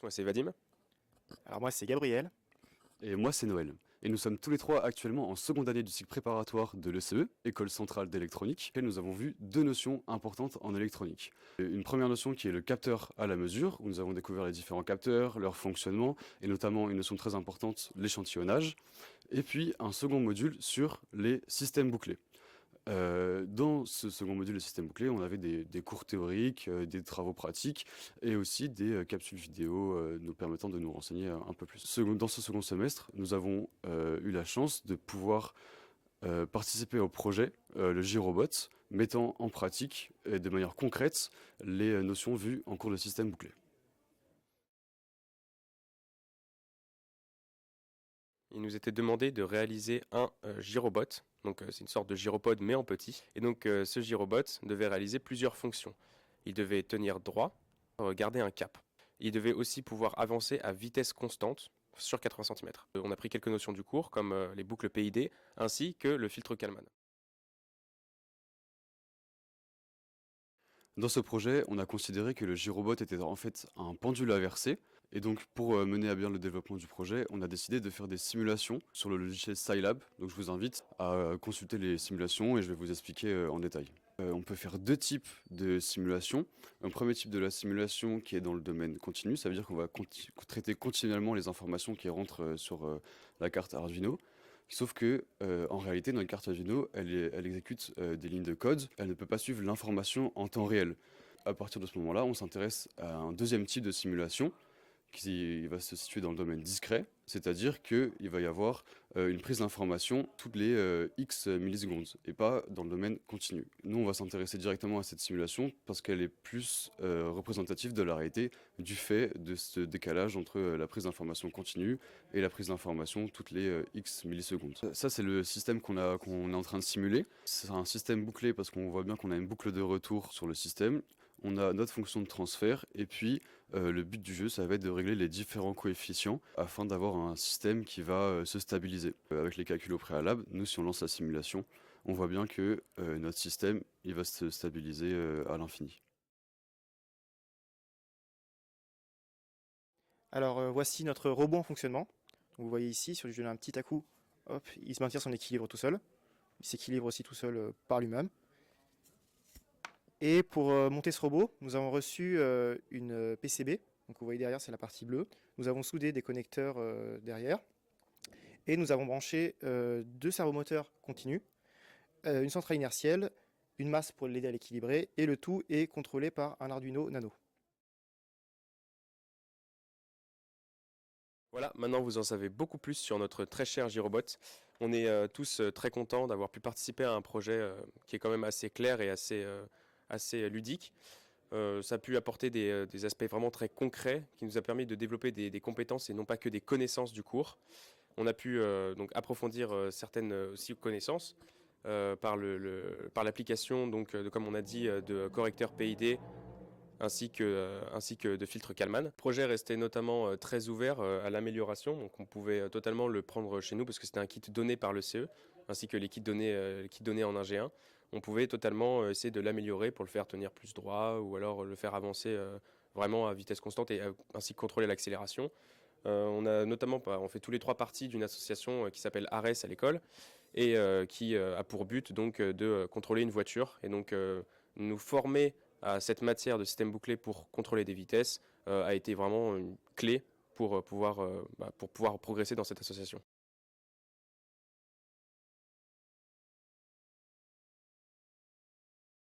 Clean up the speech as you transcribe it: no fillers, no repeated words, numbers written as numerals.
Moi c'est Vadim. Alors moi c'est Gabriel. Et moi, c'est Noël. Et nous sommes tous les trois actuellement en seconde année du cycle préparatoire de l'ECE, École centrale d'électronique, et nous avons vu deux notions importantes en électronique. Une première notion qui est le capteur à la mesure, où nous avons découvert les différents capteurs, leur fonctionnement, et notamment une notion très importante, l'échantillonnage. Et puis un second module sur les systèmes bouclés. Dans ce second module de système bouclé, on avait des cours théoriques, des travaux pratiques et aussi des capsules vidéo nous permettant de nous renseigner un peu plus. Dans ce second semestre, nous avons eu la chance de pouvoir participer au projet, le Girobot, mettant en pratique et de manière concrète les notions vues en cours de système bouclé. Il nous était demandé de réaliser un gyrobot, donc c'est une sorte de gyropode mais en petit. Et donc ce gyrobot devait réaliser plusieurs fonctions. Il devait tenir droit, garder un cap. Il devait aussi pouvoir avancer à vitesse constante sur 80 cm. On a pris quelques notions du cours comme les boucles PID ainsi que le filtre Kalman. Dans ce projet, on a considéré que le Girobot était en fait un pendule inversé. Et donc, pour mener à bien le développement du projet, on a décidé de faire des simulations sur le logiciel Scilab. Donc, je vous invite à consulter les simulations et je vais vous expliquer en détail. On peut faire deux types de simulations. Un premier type de la simulation qui est dans le domaine continu, ça veut dire qu'on va traiter continuellement les informations qui rentrent sur la carte Arduino. Sauf que, en réalité, notre carte Arduino, elle exécute des lignes de code, elle ne peut pas suivre l'information en temps réel. À partir de ce moment-là, on s'intéresse à un deuxième type de simulation qui va se situer dans le domaine discret, c'est-à-dire qu'il va y avoir une prise d'information toutes les X millisecondes, et pas dans le domaine continu. Nous, on va s'intéresser directement à cette simulation parce qu'elle est plus représentative de la réalité du fait de ce décalage entre la prise d'information continue et la prise d'information toutes les X millisecondes. Ça, c'est le système qu'on est en train de simuler. C'est un système bouclé parce qu'on voit bien qu'on a une boucle de retour sur le système. On a notre fonction de transfert et puis le but du jeu, ça va être de régler les différents coefficients afin d'avoir un système qui va se stabiliser. Avec les calculs au préalable, nous, si on lance la simulation, on voit bien que notre système, il va se stabiliser à l'infini. Alors voici notre robot en fonctionnement. Donc, vous voyez ici, si je lui donne un petit à-coup, hop, il se maintient son équilibre tout seul. Il s'équilibre aussi tout seul par lui-même. Et pour monter ce robot, nous avons reçu une PCB. Donc vous voyez derrière, c'est la partie bleue. Nous avons soudé des connecteurs derrière. Et nous avons branché deux servomoteurs continus, une centrale inertielle, une masse pour l'aider à l'équilibrer, et le tout est contrôlé par un Arduino Nano. Voilà, maintenant vous en savez beaucoup plus sur notre très cher Girobot. On est tous très contents d'avoir pu participer à un projet qui est quand même assez clair et assez ludique. Ça a pu apporter des aspects vraiment très concrets qui nous a permis de développer des compétences et non pas que des connaissances du cours. On a pu donc approfondir certaines aussi connaissances par l'application comme on a dit de correcteurs PID ainsi que de filtres Kalman. Le projet restait notamment très ouvert à l'amélioration, donc on pouvait totalement le prendre chez nous parce que c'était un kit donné par le CE, ainsi que les kits donnés en 1G1. On pouvait totalement essayer de l'améliorer pour le faire tenir plus droit ou alors le faire avancer vraiment à vitesse constante et ainsi que contrôler l'accélération. On a notamment, on fait tous les trois partie d'une association qui s'appelle ARES à l'école et qui a pour but donc de contrôler une voiture et donc nous former à cette matière de système bouclé pour contrôler des vitesses a été vraiment une clé pour pouvoir progresser dans cette association.